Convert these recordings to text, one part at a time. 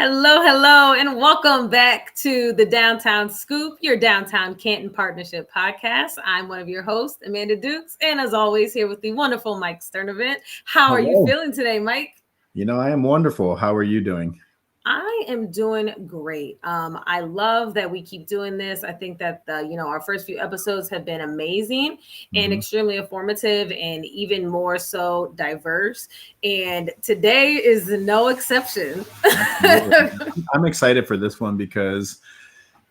Hello, and welcome back to the Downtown Scoop, your Downtown Canton Partnership podcast. I'm one of your hosts, Amanda Dukes, and as always, here with the wonderful Mike Sternevent. How are you feeling today, Mike? I am wonderful. How are you doing? I am doing great. I love that we keep doing this. I think that our first few episodes have been amazing and extremely informative, and even more so diverse. And today is no exception. I'm excited for this one because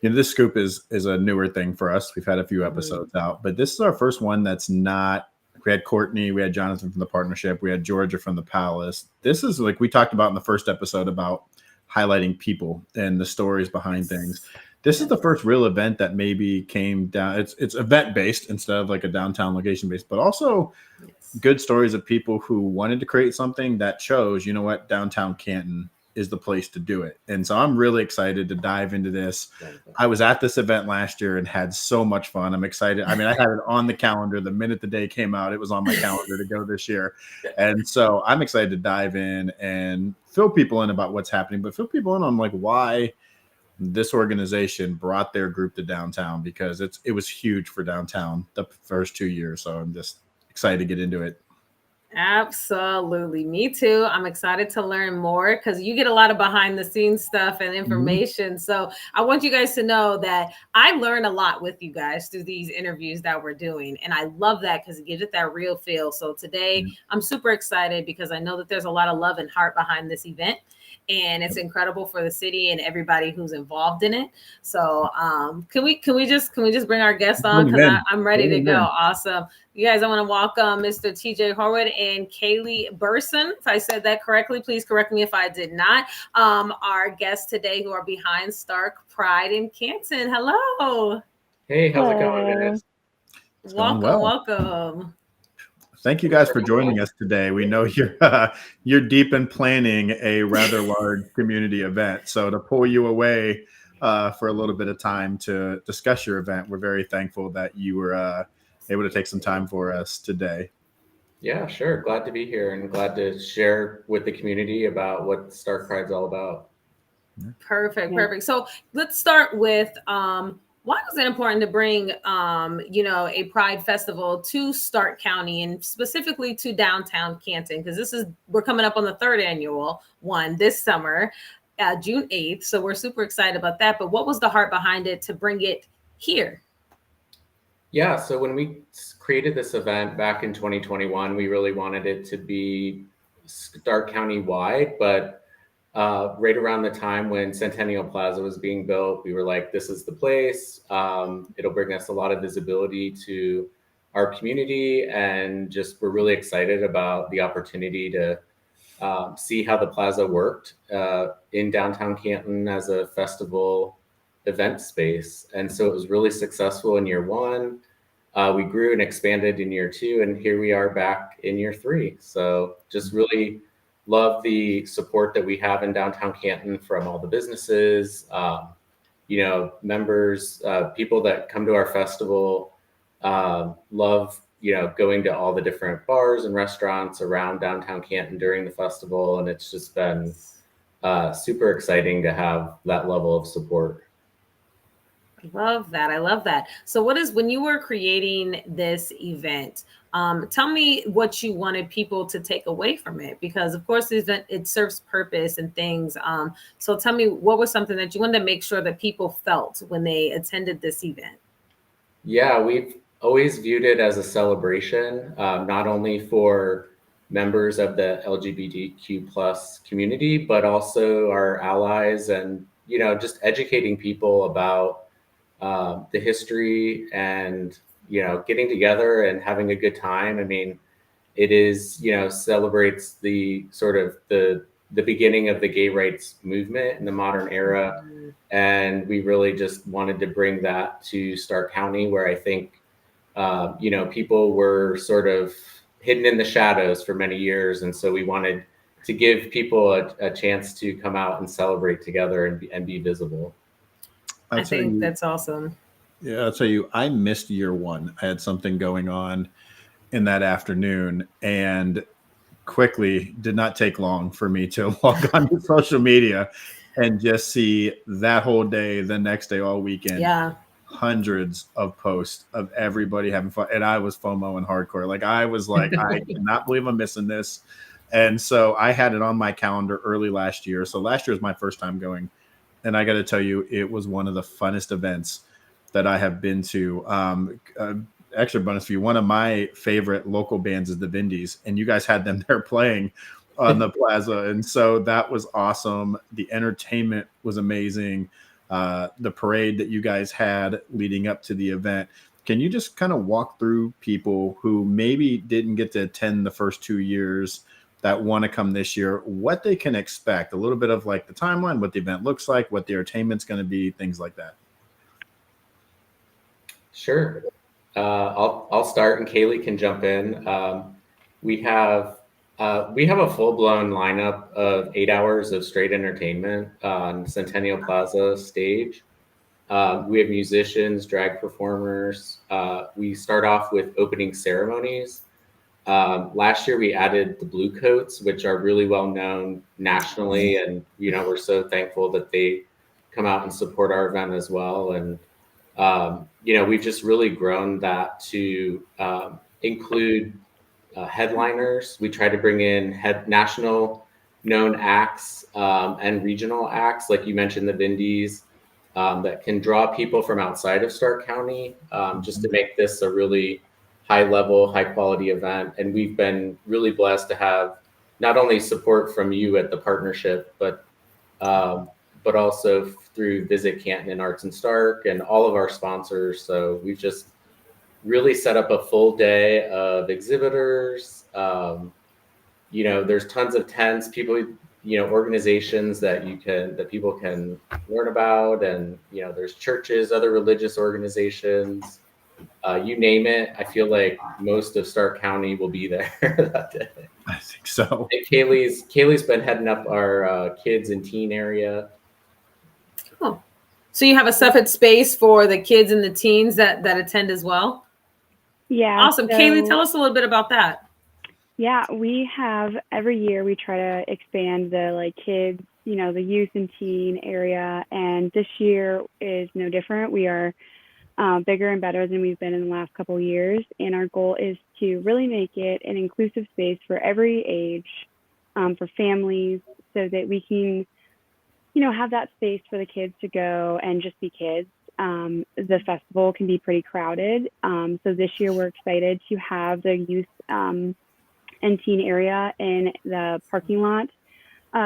this scoop is a newer thing for us. We've had a few episodes out, but this is our first one that's not. We had Courtney, we had Jonathan from the partnership, we had Georgia from the Palace. This is like we talked about in the first episode about highlighting people and the stories behind things. This is the first real event that maybe came down. It's event based instead of like a downtown location based, but also good stories of people who wanted to create something that shows, downtown Canton is the place to do it. And so I'm really excited to dive into this. I was at this event last year and had so much fun. I'm excited. I mean, I had it on the calendar the minute the day came out. It was on my calendar to go this year. And so I'm excited to dive in and fill people in about what's happening, but fill people in on like why this organization brought their group to downtown, because it was huge for downtown the first 2 years. So I'm just excited to get into it. Absolutely. Me too. I'm excited to learn more because you get a lot of behind the scenes stuff and information. So I want you guys to know that I learn a lot with you guys through these interviews that we're doing. And I love that because it gives it that real feel. So today I'm super excited because I know that there's a lot of love and heart behind this event. And it's incredible for the city and everybody who's involved in it. So can we just bring our guests on? Because I'm ready to go. Awesome. You guys, I want to welcome Mr. TJ Horwood and Cayley Brierson. If I said that correctly, please correct me if I did not. Our guests today who are behind Stark Pride in Canton. Hello. Hey, how's it going, guys? Welcome. Thank you guys for joining us today. We know you're deep in planning a rather large community event. So to pull you away for a little bit of time to discuss your event, we're very thankful that you were able to take some time for us today. Yeah, sure. Glad to be here and glad to share with the community about what Stark Pride's all about. Perfect. So let's start with why was it important to bring, a Pride Festival to Stark County and specifically to downtown Canton? Because we're coming up on the third annual one this summer, June 8th. So we're super excited about that. But what was the heart behind it to bring it here? Yeah, so when we created this event back in 2021, we really wanted it to be Stark County wide, but right around the time when Centennial Plaza was being built, we were like, this is the place. It'll bring us a lot of visibility to our community. And just we're really excited about the opportunity to see how the plaza worked in downtown Canton as a festival event space. And so it was really successful in year one. We grew and expanded in year two, and here we are back in year three. So just really love the support that we have in downtown Canton from all the businesses, members, people that come to our festival, love, going to all the different bars and restaurants around downtown Canton during the festival. And it's just been super exciting to have that level of support. I love that. So when you were creating this event, tell me what you wanted people to take away from it, because of course it serves purpose and things. So tell me, what was something that you wanted to make sure that people felt when they attended this event? Yeah, we've always viewed it as a celebration, not only for members of the LGBTQ plus community, but also our allies, and, just educating people about the history and, getting together and having a good time. I mean, it is, celebrates the sort of the beginning of the gay rights movement in the modern era. And we really just wanted to bring that to Stark County, where I think, people were sort of hidden in the shadows for many years. And so we wanted to give people a chance to come out and celebrate together and be visible. I think that's awesome. Yeah, I'll tell you, I missed year one. I had something going on in that afternoon, and quickly did not take long for me to log on to social media and just see that whole day, the next day, all weekend. Yeah. Hundreds of posts of everybody having fun. And I was FOMO and hardcore. Like I was like, I cannot believe I'm missing this. And so I had it on my calendar early last year. So last year was my first time going. And I got to tell you, it was one of the funnest events that I have been to. Extra bonus for you. One of my favorite local bands is the Vindies, and you guys had them there playing on the plaza. And so that was awesome. The entertainment was amazing. The parade that you guys had leading up to the event. Can you just kind of walk through people who maybe didn't get to attend the first 2 years that want to come this year, what they can expect, a little bit of like the timeline, what the event looks like, what the entertainment's going to be, things like that? Sure. I'll start and Cayley can jump in. We have a full-blown lineup of 8 hours of straight entertainment on Centennial Plaza stage. We have musicians, drag performers. We start off with opening ceremonies. Last year we added the Blue Coats, which are really well known nationally, and we're so thankful that they come out and support our event as well. And we've just really grown that to include headliners. We try to bring in national known acts and regional acts, like you mentioned, the Vindies, that can draw people from outside of Stark County, just to make this a really high level, high quality event. And we've been really blessed to have not only support from you at the partnership, but also through Visit Canton and Arts and Stark and all of our sponsors. So we've just really set up a full day of exhibitors. There's tons of tents, people, organizations that people can learn about. And, there's churches, other religious organizations, you name it. I feel like most of Stark County will be there that day. I think so. And Cayley's been heading up our kids and teen area. Oh, so you have a separate space for the kids and the teens that attend as well? Yeah. Awesome. So, Cayley, tell us a little bit about that. Yeah, we have every year we try to expand the kids, the youth and teen area. And this year is no different. We are bigger and better than we've been in the last couple of years. And our goal is to really make it an inclusive space for every age, for families, so that we can, have that space for the kids to go and just be kids. The festival can be pretty crowded. So this year we're excited to have the youth and teen area in the parking lot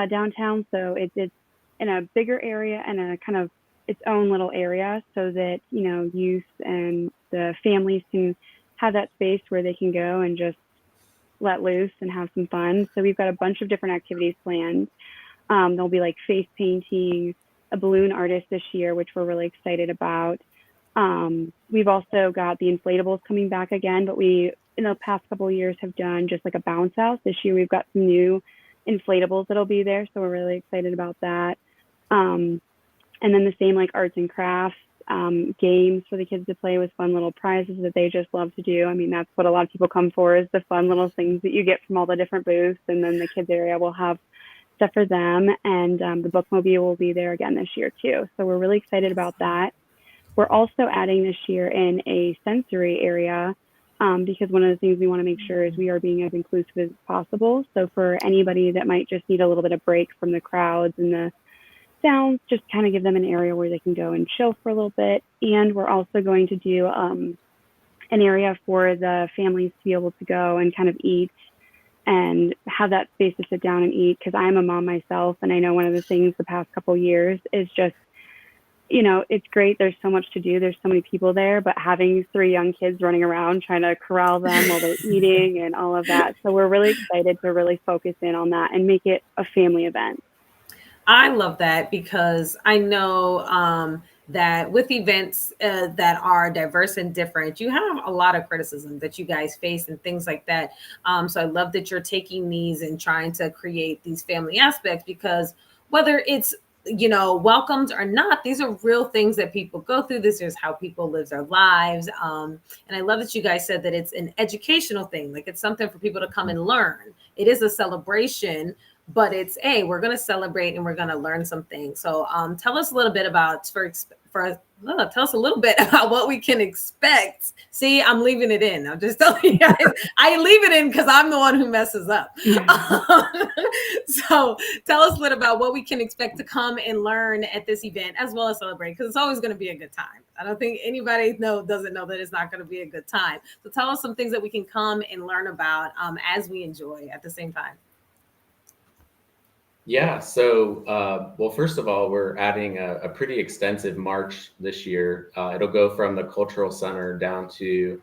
downtown. So it's in a bigger area and a kind of its own little area, so that youth and the families can have that space where they can go and just let loose and have some fun. So we've got a bunch of different activities planned. There'll be like face painting, a balloon artist this year, which we're really excited about. We've also got the inflatables coming back again, but we in the past couple of years have done just like a bounce house. This year we've got some new inflatables that'll be there, so we're really excited about that. And then the same like arts and crafts, games for the kids to play with, fun little prizes that they just love to do. I mean, that's what a lot of people come for, is the fun little things that you get from all the different booths. And then the kids area will have stuff for them. And the bookmobile will be there again this year too. So we're really excited about that. We're also adding this year in a sensory area, because one of the things we want to make sure is we are being as inclusive as possible. So for anybody that might just need a little bit of break from the crowds and the sounds, just kind of give them an area where they can go and chill for a little bit. And we're also going to do an area for the families to be able to go and kind of eat and have that space to sit down and eat, because I'm a mom myself, and I know one of the things the past couple of years is just, it's great, there's so much to do, there's so many people there, but having 3 young kids running around trying to corral them while they're eating and all of that. So we're really excited to really focus in on that and make it a family event. I love that, because I know that with events that are diverse and different, you have a lot of criticism that you guys face and things like that. So I love that you're taking these and trying to create these family aspects, because whether it's welcomed or not, these are real things that people go through. This is how people live their lives. And I love that you guys said that it's an educational thing. Like, it's something for people to come and learn. It is a celebration, but it's, hey, we're going to celebrate and we're going to learn some things. So tell us a little bit about tell us a little bit about what we can expect. See, I'm leaving it in. I'm just telling you guys, I leave it in because I'm the one who messes up. So tell us a little about what we can expect to come and learn at this event, as well as celebrate, because it's always going to be a good time. I don't think anybody doesn't know that it's not going to be a good time. So tell us some things that we can come and learn about as we enjoy at the same time. Yeah, so, well, first of all, we're adding a pretty extensive march this year. It'll go from the Cultural Center down to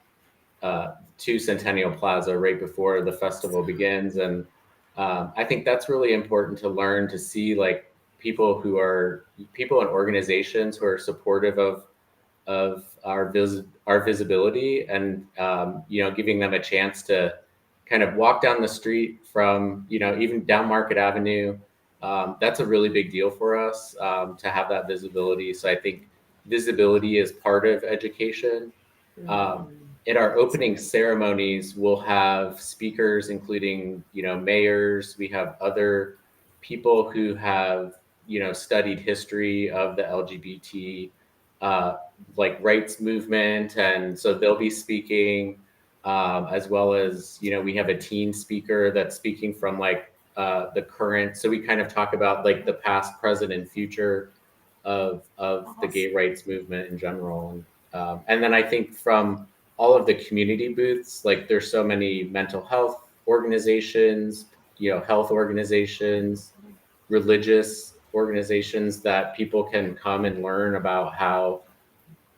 Centennial Plaza right before the festival begins. And I think that's really important to learn, to see like people and organizations who are supportive of our visibility, and giving them a chance to kind of walk down the street from, even down Market Avenue. That's a really big deal for us, to have that visibility. So I think visibility is part of education. At our opening ceremonies, we'll have speakers, including, mayors. We have other people who have, studied history of the LGBT rights movement. And so they'll be speaking, as well as, we have a teen speaker that's speaking from the current. So we kind of talk about like the past, present, and future of the gay rights movement in general. And then I think from all of the community booths, like there's so many mental health organizations, health organizations, religious organizations, that people can come and learn about how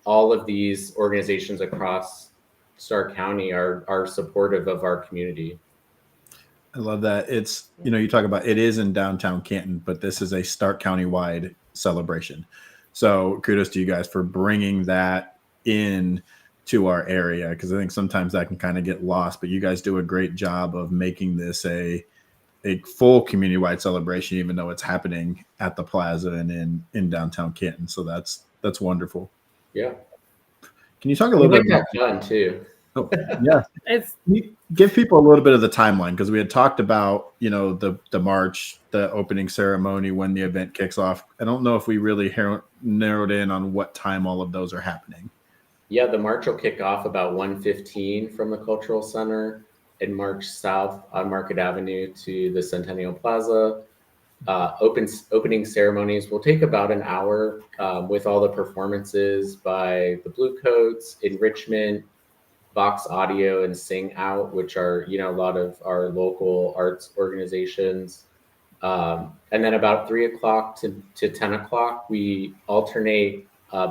all of these organizations across Stark County are supportive of our community. I love that. It's, you talk about, it is in downtown Canton, but this is a Stark County wide celebration. So kudos to you guys for bringing that in to our area, because I think sometimes that can kind of get lost, but you guys do a great job of making this a full community wide celebration, even though it's happening at the plaza and in downtown Canton. So that's wonderful. Yeah. Can you talk a little bit about that fun too? Oh, yeah. Give people a little bit of the timeline, because we had talked about, the march, the opening ceremony, when the event kicks off. I don't know if we really narrowed in on what time all of those are happening. Yeah, the march will kick off about 1:15 from the Cultural Center and march south on Market Avenue to the Centennial Plaza. Opening ceremonies will take about an hour, with all the performances by the Bluecoats, Enrichment, Vox Audio, and Sing Out, which are, a lot of our local arts organizations. And then about 3 o'clock to 10 o'clock, we alternate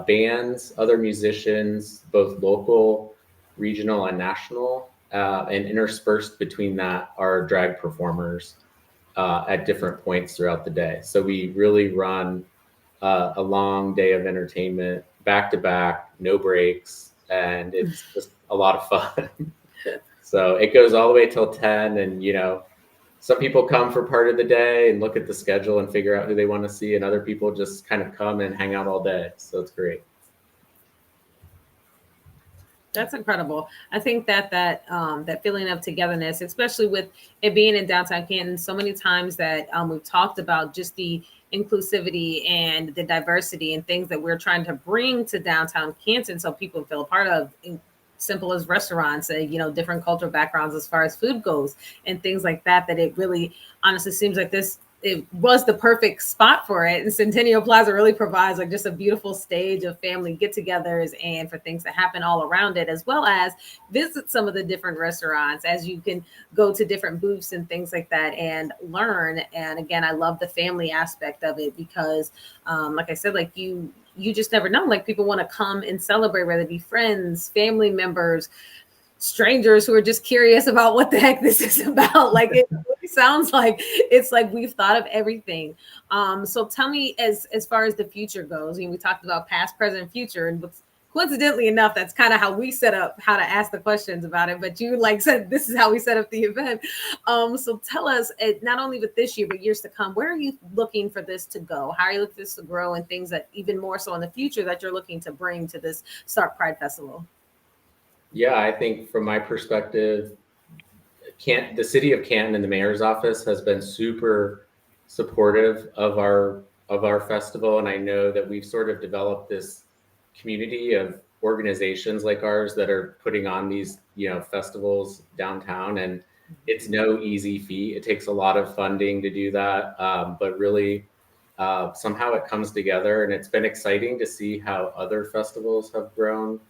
bands, other musicians, both local, regional, and national, and interspersed between that are drag performers at different points throughout the day. So we really run a long day of entertainment, back to back, no breaks, and it's just a lot of fun. So it goes all the way till 10, and some people come for part of the day and look at the schedule and figure out who they want to see, and other people just kind of come and hang out all day. So it's great. That's incredible. I think that feeling of togetherness, especially with it being in downtown Canton, so many times that we've talked about just the inclusivity and the diversity and things that we're trying to bring to downtown Canton so people feel a part of. Simple as restaurants, different cultural backgrounds as far as food goes and things like that, that it really honestly seems like it was the perfect spot for it. And Centennial Plaza really provides just a beautiful stage of family get-togethers and for things to happen all around it, as well as visit some of the different restaurants, as you can go to different booths and things like that and learn. And again, I love the family aspect of it, because like I said, you just never know. People want to come and celebrate, whether it be friends, family members, strangers who are just curious about what the heck this is about. It really sounds like it's like we've thought of everything. So tell me, as far as the future goes, we talked about past, present, future, and coincidentally enough, that's kind of how we set up how to ask the questions about it. But you said this is how we set up the event. So tell us, not only with this year, but years to come, where are you looking for this to go? How are you looking for this to grow, and things that even more so in the future that you're looking to bring to this Stark Pride Festival? Yeah, I think from my perspective, the city of Canton and the mayor's office has been super supportive of our festival, and I know that we've sort of developed this community of organizations like ours that are putting on these, festivals downtown, and it's no easy feat. It takes a lot of funding to do that, but really, somehow it comes together, and it's been exciting to see how other festivals have grown.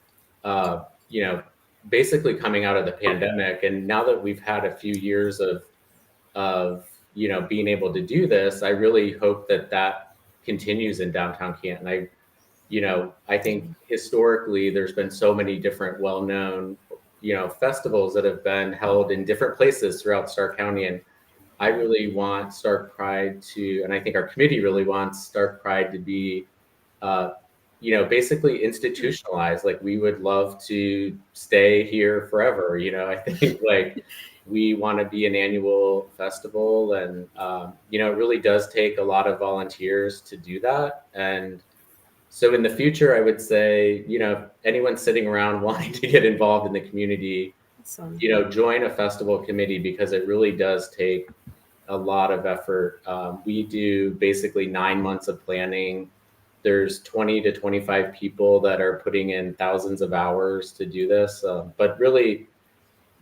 Uh, you know, Basically coming out of the pandemic, and now that we've had a few years of being able to do this, I really hope that continues in downtown Canton. I think historically there's been so many different well-known, festivals that have been held in different places throughout Stark County. And I really want Stark Pride to, and I think our committee really wants Stark Pride to be, basically institutionalized. Like, we would love to stay here forever. I think like we want to be an annual festival, and, it really does take a lot of volunteers to do that. And so in the future, I would say, anyone sitting around wanting to get involved in the community, Awesome. join a festival committee, because it really does take a lot of effort. We do basically 9 months of planning. There's 20 to 25 people that are putting in thousands of hours to do this. But really,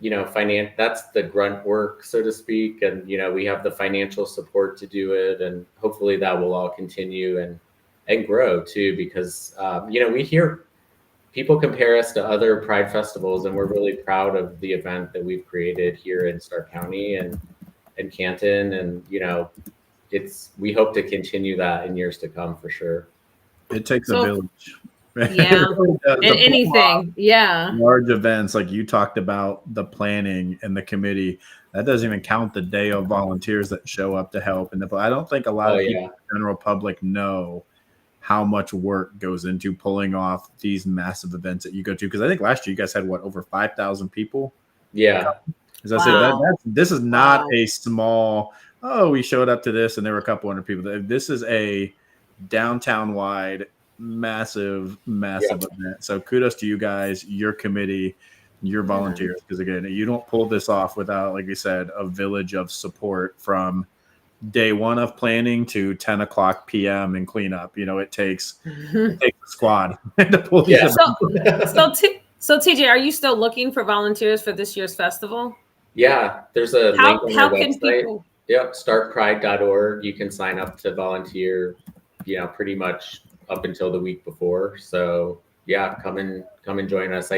that's the grunt work, so to speak. And, we have the financial support to do it. And hopefully that will all continue and grow too, because, we hear people compare us to other Pride festivals, and we're really proud of the event that we've created here in Stark County and Canton. And, we hope to continue that in years to come for sure. It takes a village. Yeah. And anything. Yeah. Large events, like you talked about, the planning and the committee, that doesn't even count the day of volunteers that show up to help. And I don't think a lot of people in the general public know how much work goes into pulling off these massive events that you go to. Because I think last year you guys had over 5,000 people. Yeah. As I said, this is not a small, we showed up to this and there were a couple hundred people. This is a downtown wide massive event. So kudos to you guys, your committee, your volunteers, because again, you don't pull this off without, like you said, a village of support from day one of planning to 10 o'clock p.m. and cleanup. It takes a squad to pull these So TJ, are you still looking for volunteers for this year's festival? Yeah, there's a link on our website. People... Yep, starkpride.org. You can sign up to volunteer, pretty much up until the week before. So yeah, come and join us.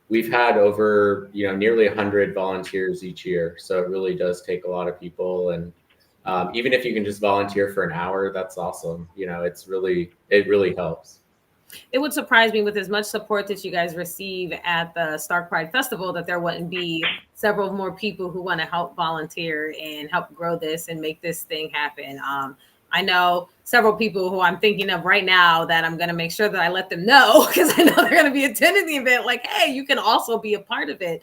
We've had over, nearly 100 volunteers each year. So it really does take a lot of people. And even if you can just volunteer for an hour, that's awesome. It really helps. It would surprise me, with as much support that you guys receive at the Stark Pride Festival, that there wouldn't be several more people who want to help volunteer and help grow this and make this thing happen. I know several people who I'm thinking of right now that I'm going to make sure that I let them know, because I know they're going to be attending the event. Like, hey, you can also be a part of it,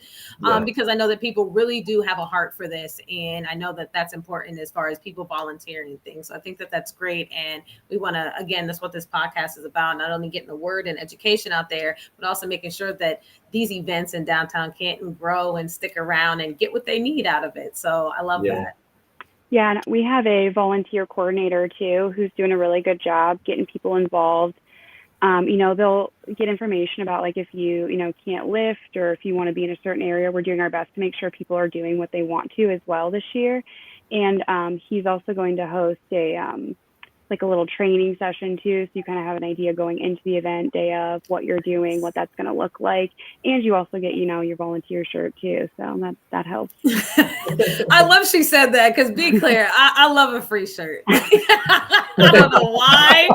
because I know that people really do have a heart for this. And I know that that's important as far as people volunteering and things. So I think that that's great. And we want to, again, that's what this podcast is about, not only getting the word and education out there, but also making sure that these events in downtown Canton grow and stick around and get what they need out of it. So I love that. Yeah, and we have a volunteer coordinator too, who's doing a really good job getting people involved. They'll get information about, like, if you can't lift, or if you want to be in a certain area. We're doing our best to make sure people are doing what they want to as well this year. And he's also going to host a little training session too, so you kind of have an idea going into the event day of what you're doing, what that's going to look like. And you also get, your volunteer shirt too, so that helps. I love she said that, because be clear, I love a free shirt. I don't know why.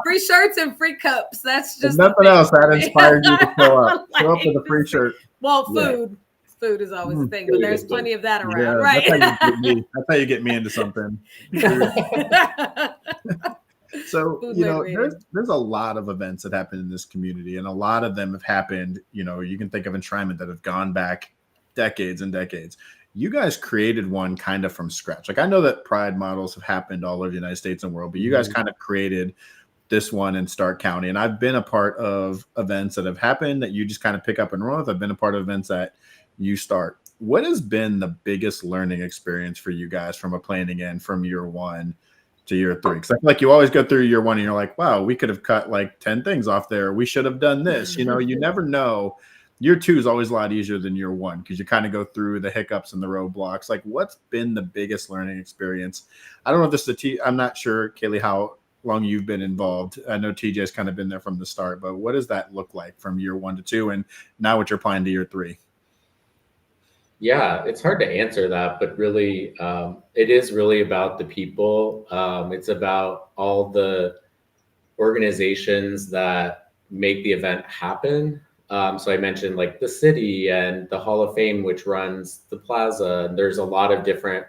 Free shirts and free cups, that's just nothing else that inspired you to show up. Show up with a free shirt. Well, food is always a thing, but there's plenty of that around, right? That's how you get me into something. So, there's a lot of events that happen in this community, and a lot of them have happened, you can think of enshrinement that have gone back decades and decades. You guys created one kind of from scratch. Like, I know that Pride models have happened all over the United States and world, but you guys kind of created this one in Stark County. And I've been a part of events that have happened that you just kind of pick up and run with. I've been a part of events that you start. What has been the biggest learning experience for you guys from a planning end from year one to year 3? Because I feel like you always go through year 1 and you're like, wow, we could have cut like 10 things off there. We should have done this. You know, you never know. Year 2 is always a lot easier than year 1 because you kind of go through the hiccups and the roadblocks. Like, what's been the biggest learning experience? I don't know if this is I'm not sure, Cayley, how long you've been involved. I know TJ's kind of been there from the start, but what does that look like from year 1 to 2 and now what you're planning to year 3? Yeah, it's hard to answer that, but really, it is really about the people. It's about all the organizations that make the event happen. So I mentioned like the city and the Hall of Fame, which runs the plaza. There's a lot of different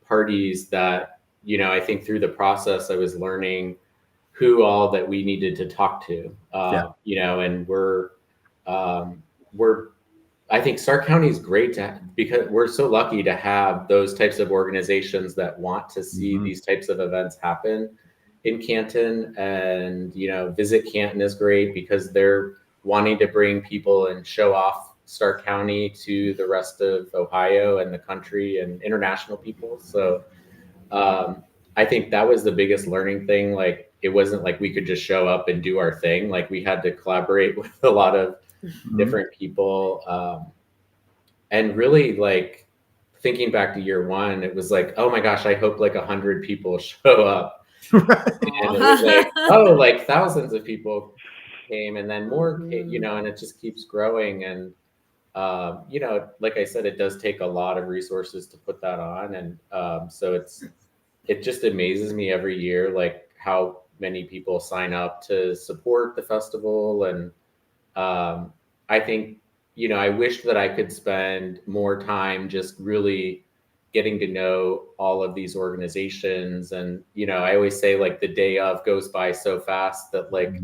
parties that, you know, I think through the process, I was learning who all that we needed to talk to, you know, and I think Stark County is great because we're so lucky to have those types of organizations that want to see these types of events happen in Canton. And, you know, Visit Canton is great because they're wanting to bring people and show off Stark County to the rest of Ohio and the country and international people. So I think that was the biggest learning thing. Like, it wasn't like we could just show up and do our thing. Like, we had to collaborate with a lot of different people. And really, like, thinking back to year 1, it was like, oh my gosh, I hope like 100 people show up. And it was like, oh, like thousands of people came and then more came, you know, and it just keeps growing. And, you know, like I said, it does take a lot of resources to put that on. And so it just amazes me every year, like how many people sign up to support the festival. And I think, you know, I wish that I could spend more time just really getting to know all of these organizations. And, you know, I always say like the day of goes by so fast that like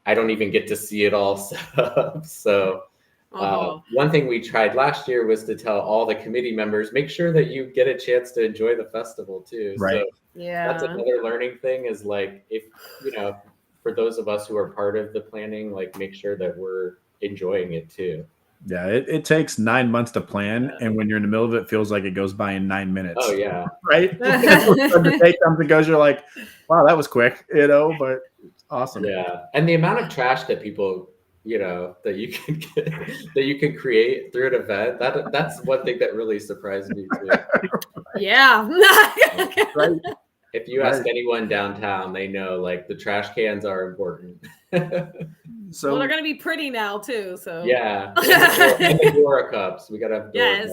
I don't even get to see it all set up. So one thing we tried last year was to tell all the committee members, make sure that you get a chance to enjoy the festival too. Right. So that's another learning thing is like, if, you know, for those of us who are part of the planning, like make sure that we're enjoying it too. Yeah, it takes 9 months to plan, and when you're in the middle of it, it feels like it goes by in 9 minutes. Oh yeah, right. The day comes and goes, you're like, wow, that was quick, you know. But it's awesome. Yeah, and the amount of trash that people, you know, that you can get, that you can create through an event, that's one thing that really surprised me too. Yeah. Right. If you ask anyone downtown, they know like the trash cans are important. So well, they're gonna be pretty now too. So yeah, and the Dora cups. We gotta have Dora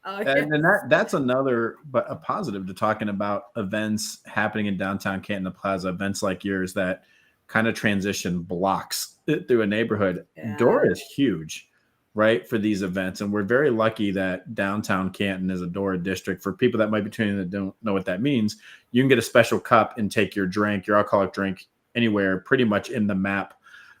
cups. And that's another, but a positive to talking about events happening in downtown Canton Plaza, events like yours that kind of transition blocks through a neighborhood. Dora is huge, right, for these events. And we're very lucky that downtown Canton is a Dora district. For people that might be tuning in that don't know what that means, you can get a special cup and take your drink, your alcoholic drink, anywhere pretty much in the map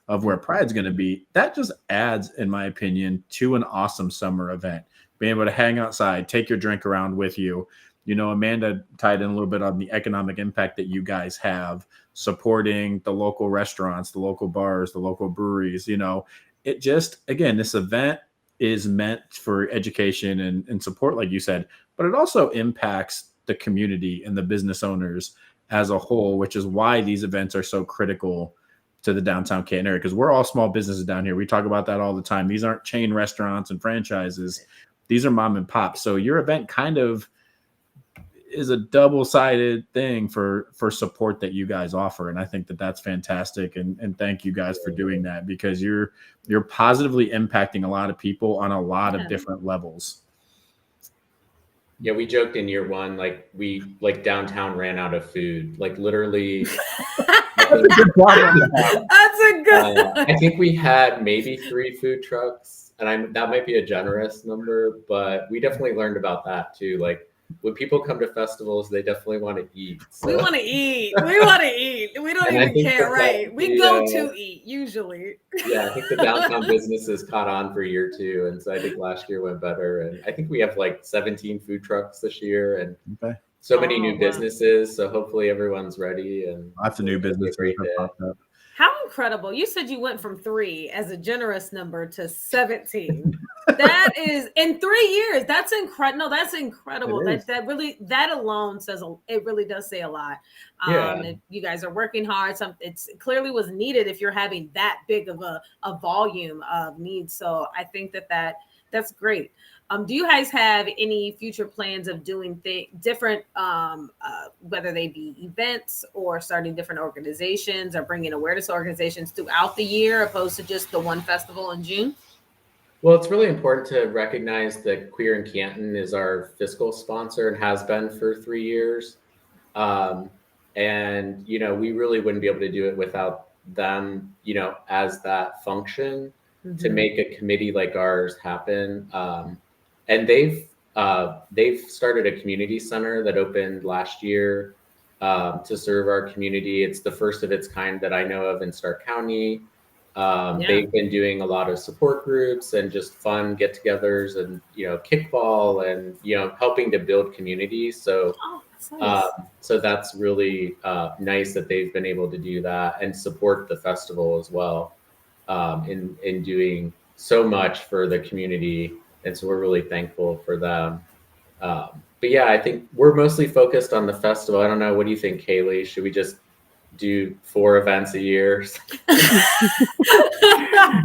of where Pride's going to be. That just adds, in my opinion, to an awesome summer event. Being able to hang outside, take your drink around with you. You know, Amanda tied in a little bit on the economic impact that you guys have, supporting the local restaurants, the local bars, the local breweries. You know, it just, again, this event is meant for education and support, like you said, but it also impacts the community and the business owners as a whole, which is why these events are so critical to the downtown Canton area, because we're all small businesses down here. We talk about that all the time. These aren't chain restaurants and franchises. These are mom and pop. So your event kind of is a double-sided thing for support that you guys offer. And I think that that's fantastic. And thank you guys for doing that, because you're positively impacting a lot of people on a lot of different levels. Yeah, we joked in year 1, like downtown ran out of food, like literally. That's a good I think we had maybe 3 food trucks, and that might be a generous number, but we definitely learned about that too. Like, when people come to festivals, they definitely want to eat. So. We want to eat. We want to eat. We don't even care, right? We go to eat usually. Yeah, I think the downtown businesses caught on for year 2, and so I think last year went better. And I think we have like 17 food trucks this year, and so many new businesses. So hopefully everyone's ready, and lots of new businesses. How incredible. You said you went from 3 as a generous number to 17. That is in 3 years. That's incredible. No, that's incredible. That alone says it really does say a lot. If you guys are working hard. It clearly was needed if you're having that big of a volume of needs. So I think that's great. Do you guys have any future plans of doing different, whether they be events or starting different organizations or bringing awareness organizations throughout the year, opposed to just the one festival in June? Well, it's really important to recognize that Queer in Canton is our fiscal sponsor and has been for 3 years. And, we really wouldn't be able to do it without them, as that function to make a committee like ours happen. And they've started a community center that opened last year to serve our community. It's the first of its kind that I know of in Stark County. They've been doing a lot of support groups and just fun get-togethers and kickball and helping to build community. So so that's really nice that they've been able to do that and support the festival as well in doing so much for the community. And so we're really thankful for them. But yeah, I think we're mostly focused on the festival. I don't know. What do you think, Cayley? Should we just do 4 events a year? As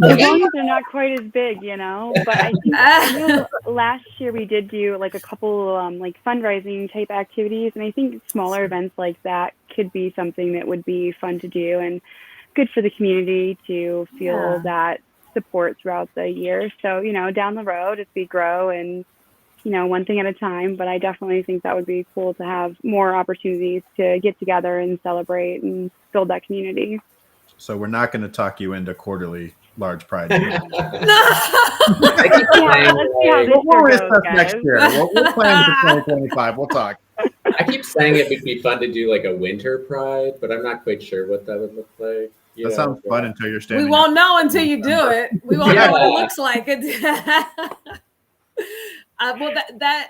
long as they're not quite as big, But I think last year we did do like a couple like fundraising type activities, and I think smaller events like that could be something that would be fun to do and good for the community to feel that support throughout the year. So, down the road as we grow and one thing at a time, but I definitely think that would be cool to have more opportunities to get together and celebrate and build that community. So we're not going to talk you into quarterly large pride. Let's see how this goes, next year. We'll plan for 2025. We'll talk. I keep saying it would be fun to do like a winter pride, but I'm not quite sure what that would look like. That sounds fun until you're standing. We won't know until you do it. We won't know what it looks like. Well,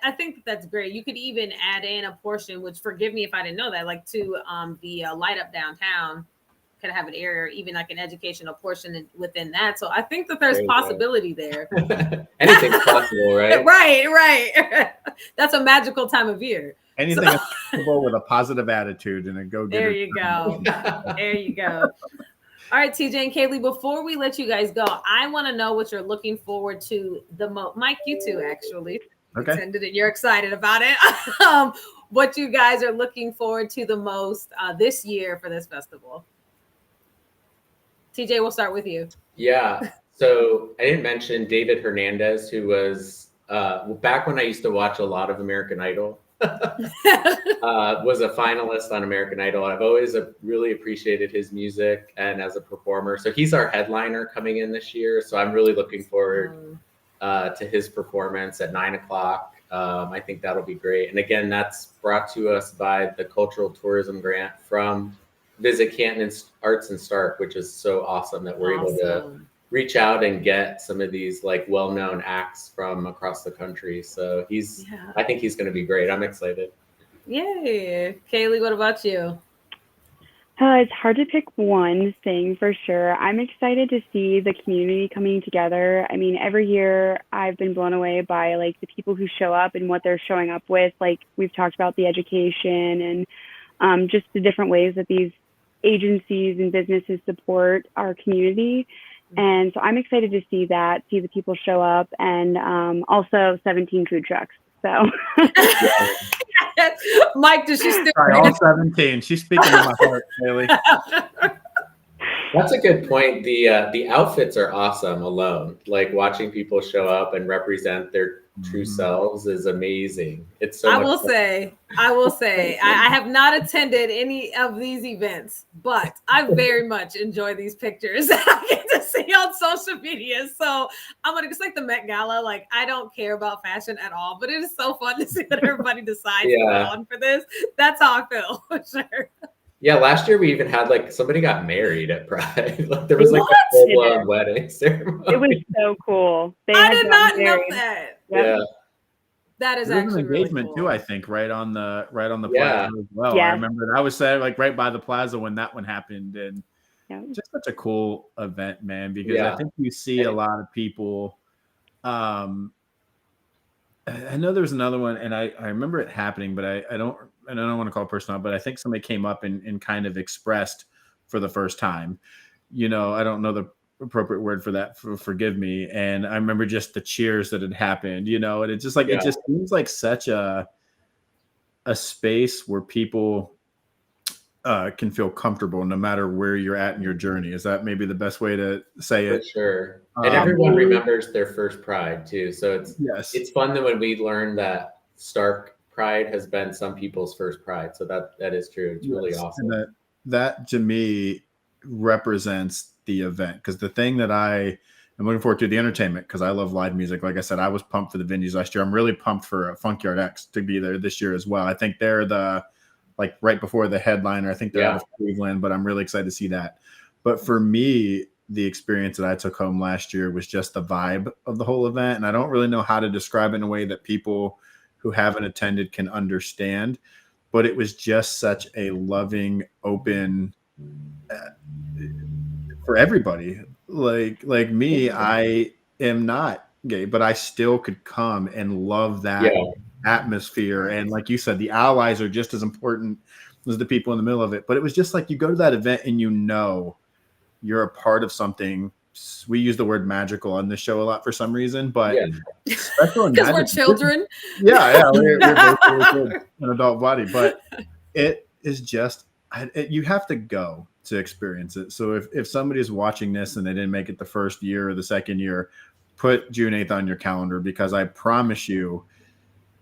I think that's great. You could even add in a portion, which forgive me if I didn't know that, like to the light up downtown, could have an area, even like an educational portion within that. So I think that there's possibility there. Anything's possible, right? Right. That's a magical time of year. Anything is possible with a positive attitude and a go-getter. There you go. There you go. All right, TJ and Cayley, before we let you guys go, I want to know what you're looking forward to the most. Mike, you too, actually. Okay. Pretended that you're excited about it. What you guys are looking forward to the most this year for this festival. TJ, we'll start with you. Yeah. So I didn't mention David Hernandez, who was back when I used to watch a lot of American Idol. Was a finalist on American Idol. I've always really appreciated his music and as a performer. So he's our headliner coming in this year. So I'm really looking forward to his performance at 9:00. I think that'll be great. And again, that's brought to us by the Cultural Tourism Grant from Visit Canton Arts and Stark, which is so awesome that we're able to reach out and get some of these like well-known acts from across the country. So I think he's going to be great. I'm excited. Yay. Cayley, what about you? It's hard to pick one thing for sure. I'm excited to see the community coming together. I mean, every year I've been blown away by like the people who show up and what they're showing up with. Like we've talked about the education and just the different ways that these agencies and businesses support our community. And so I'm excited to see the people show up, and also 17 food trucks. So Mike, does she still all 17? She's speaking to my heart, Cayley. That's a good point. The outfits are awesome alone. Like watching people show up and represent their true selves is amazing. It's so I will say, I have not attended any of these events, but I very much enjoy these pictures that I get to see on social media. So I'm gonna just like the Met Gala. Like I don't care about fashion at all, but it is so fun to see what everybody decides to go on for this. That's how I feel for sure. Yeah, last year we even had like somebody got married at Pride. Like there was like a full-blown wedding ceremony. It was so cool. I did not know that. Yep. Yeah, that is there was actually an engagement really cool. too. I think right on the plaza as well. Yeah. I remember that. I was there like right by the plaza when that one happened, and just such a cool event, man. Because I think you see a lot of people Um, I know there's another one, and I remember it happening, but I don't want to call it personal, but I think somebody came up and kind of expressed for the first time. I don't know the appropriate word for that. Forgive me. And I remember just the cheers that had happened. And it's just like it just seems like such a space where people can feel comfortable no matter where you're at in your journey. Is that maybe the best way to say it? For sure. And everyone remembers their first Pride too. So it's fun that when we learn that Stark Pride has been some people's first Pride. So that is true. It's really awesome. And that to me represents the event, because the thing that I'm looking forward to, the entertainment, because I love live music. Like I said, I was pumped for the venues last year. I'm really pumped for Funkyard X to be there this year as well. I think they're like right before the headliner. I think they're out of Cleveland, but I'm really excited to see that. But for me, the experience that I took home last year was just the vibe of the whole event. And I don't really know how to describe it in a way that people who haven't attended can understand, but it was just such a loving, open, for everybody. Like me, I am not gay, but I still could come and love that atmosphere. And like you said, the allies are just as important as the people in the middle of it. But it was just like you go to that event and you're a part of something. We use the word magical on this show a lot for some reason, but special because we're children. We're basically an adult body, but it is just you have to go to experience it. So if somebody is watching this and they didn't make it the first year or the second year, put June 8th on your calendar, because I promise you,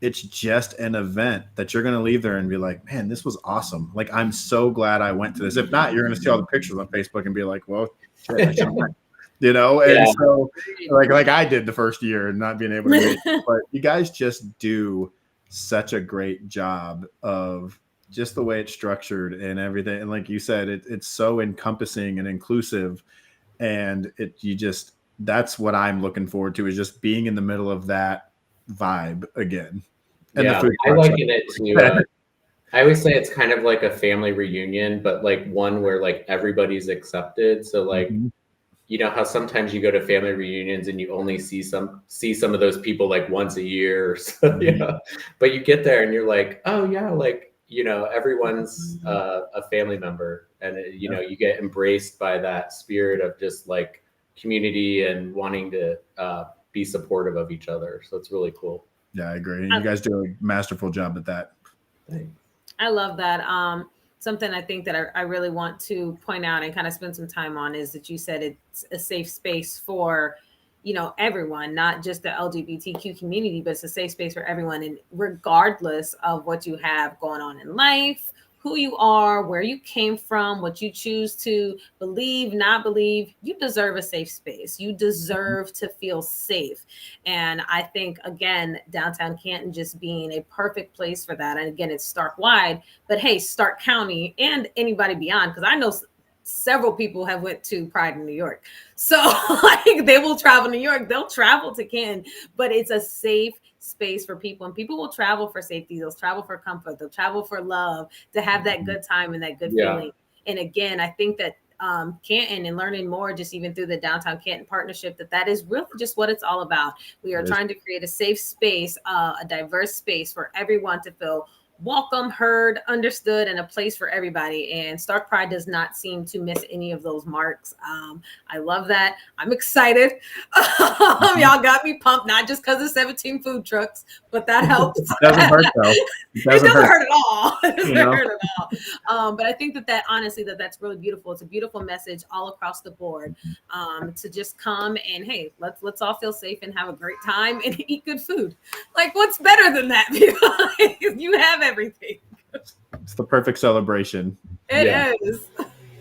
it's just an event that you're going to leave there and be like, man, this was awesome. Like, I'm so glad I went to this. If not, you're going to see all the pictures on Facebook and be like, well, shit, I should've went. And so like I did the first year and not being able to make it. But you guys just do such a great job of just the way it's structured and everything. And like you said, it's so encompassing and inclusive. And that's what I'm looking forward to, is just being in the middle of that vibe again. And I liken it to I always say it's kind of like a family reunion, but like one where like everybody's accepted. So like you know how sometimes you go to family reunions and you only see some of those people like once a year or so, but you get there and you're like, oh yeah, like everyone's a family member, and you get embraced by that spirit of just like community and wanting to be supportive of each other. So it's really cool. Yeah, I agree. You guys do a masterful job at that. Thanks. I love that. Something I think that I really want to point out and kind of spend some time on is that you said it's a safe space for, everyone, not just the LGBTQ community, but it's a safe space for everyone. And regardless of what you have going on in life, who you are, where you came from, what you choose to believe, not believe, you deserve a safe space. You deserve to feel safe. And I think, again, downtown Canton just being a perfect place for that. And again, it's Stark wide, but hey, Stark County and anybody beyond, because I know several people have went to Pride in New York. So like they will travel to New York, they'll travel to Canton, but it's a safe space for people, and people will travel for safety, they'll travel for comfort, they'll travel for love, to have that good time and that good feeling. And again, I think that Canton, and learning more just even through the Downtown Canton partnership, that is really just what it's all about. We are trying to create a safe space, a diverse space for everyone to feel welcome, heard, understood, and a place for everybody. And Stark Pride does not seem to miss any of those marks. I love that. I'm excited. Y'all got me pumped, not just because of 17 food trucks, but that helps. It doesn't hurt though. It doesn't hurt at all. It doesn't hurt at all. But I think that honestly, that's really beautiful. It's a beautiful message all across the board, to just come and, hey, let's all feel safe and have a great time and eat good food. Like, what's better than that? You have everything. It's the perfect celebration. It is.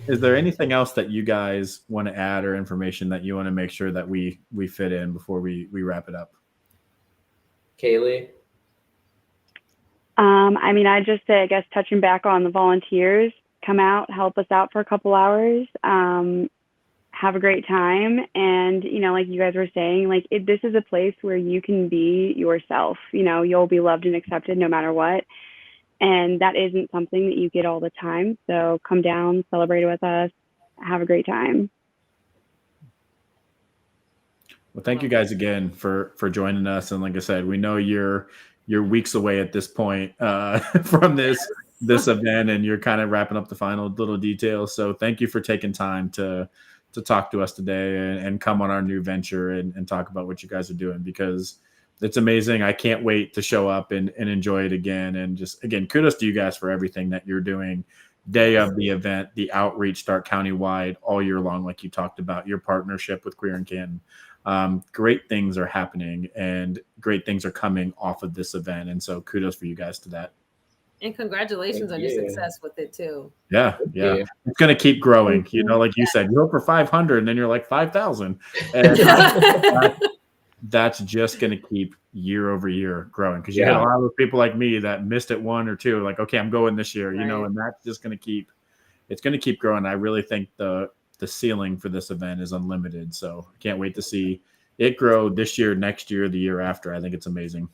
Is there anything else that you guys want to add, or information that you want to make sure that we fit in before we wrap it up? Cayley? I just say, I guess, touching back on the volunteers, come out, help us out for a couple hours, have a great time. And, like you guys were saying, like this is a place where you can be yourself, you'll be loved and accepted no matter what. And that isn't something that you get all the time. So come down, celebrate with us, have a great time. Well, thank you guys again for joining us. And like I said, we know you're weeks away at this point from this event, and you're kind of wrapping up the final little details. So thank you for taking time to talk to us today and come on our new venture and talk about what you guys are doing, because it's amazing. I can't wait to show up and enjoy it again. And just, again, kudos to you guys for everything that you're doing. Day of the event, the outreach, start countywide all year long, like you talked about, your partnership with Queer in Canton. Great things are happening and great things are coming off of this event. And so kudos for you guys to that. And congratulations on your success with it too. Yeah. It's going to keep growing. You know, like you said, you hope for 500 and then you're like 5,000. And that's just going to keep year over year growing, because you had a lot of people like me that missed it 1 or 2, like, okay, I'm going this year, you know, and that's just going to keep growing. I really think the ceiling for this event is unlimited. So I can't wait to see it grow this year, next year, the year after. I think it's amazing.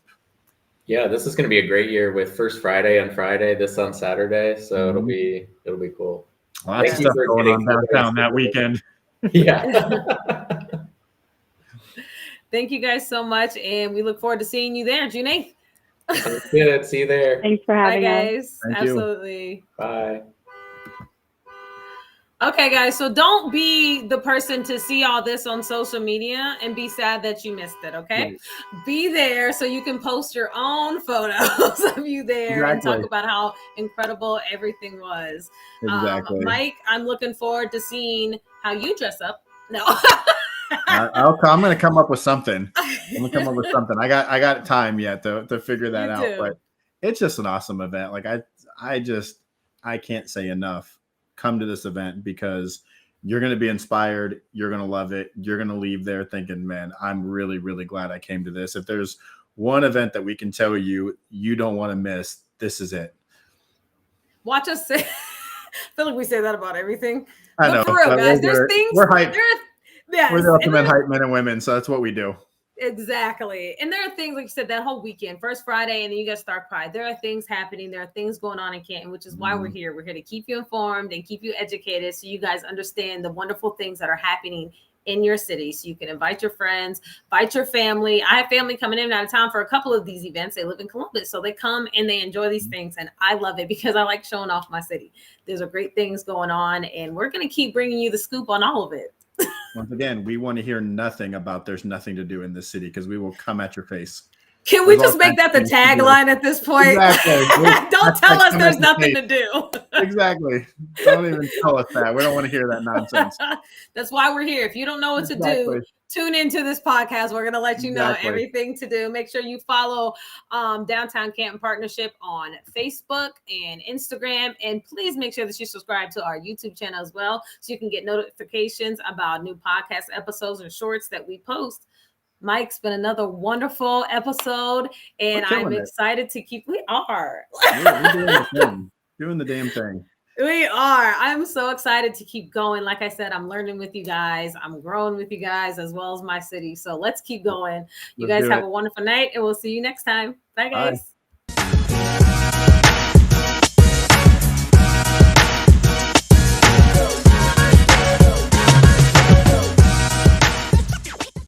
Yeah, this is going to be a great year with First Friday on Friday, this on Saturday. So it'll be cool. Lots of stuff going on downtown that weekend. Yeah. Thank you guys so much, and we look forward to seeing you there, June 8th. Good. See you there. Thanks for having us. Bye, guys. Absolutely. Bye. Okay, guys, so don't be the person to see all this on social media and be sad that you missed it, okay? Yes. Be there so you can post your own photos of you there and talk about how incredible everything was. Exactly. Mike, I'm looking forward to seeing how you dress up. No. I'm going to come up with something. I got time yet to figure that out, but it's just an awesome event. Like I can't say enough. Come to this event, because you're going to be inspired. You're going to love it. You're going to leave there thinking, man, I'm really, really glad I came to this. If there's one event that we can tell you don't want to miss, this is it. Watch us say, I feel like we say that about everything. I know. For real, guys, there's things. We're hype. We're the ultimate hype men and women, so that's what we do. Exactly. And there are things, like you said, that whole weekend, First Friday, and then you got Start Pride. There are things happening. There are things going on in Canton, which is why we're here. We're here to keep you informed and keep you educated so you guys understand the wonderful things that are happening in your city. So you can invite your friends, invite your family. I have family coming in and out of town for a couple of these events. They live in Columbus, so they come and they enjoy these things. And I love it because I like showing off my city. There's great things going on, and we're going to keep bringing you the scoop on all of it. Once again, we want to hear nothing about there's nothing to do in this city, because we will come at your face. Can we just make that the tagline at this point? Exactly. Don't tell us there's nothing to do. Exactly. Don't even tell us that. We don't want to hear that nonsense. That's why we're here. If you don't know what to do, tune into this podcast. We're going to let you know everything to do. Make sure you follow Downtown Canton Partnership on Facebook and Instagram. And please make sure that you subscribe to our YouTube channel as well, so you can get notifications about new podcast episodes and shorts that we post. Mike, it's been another wonderful episode, and I'm excited to keep. We are. We're doing the damn thing. We are. I'm so excited to keep going. Like I said, I'm learning with you guys. I'm growing with you guys, as well as my city. So let's keep going. You guys have a wonderful night, and we'll see you next time. Bye, guys. Bye.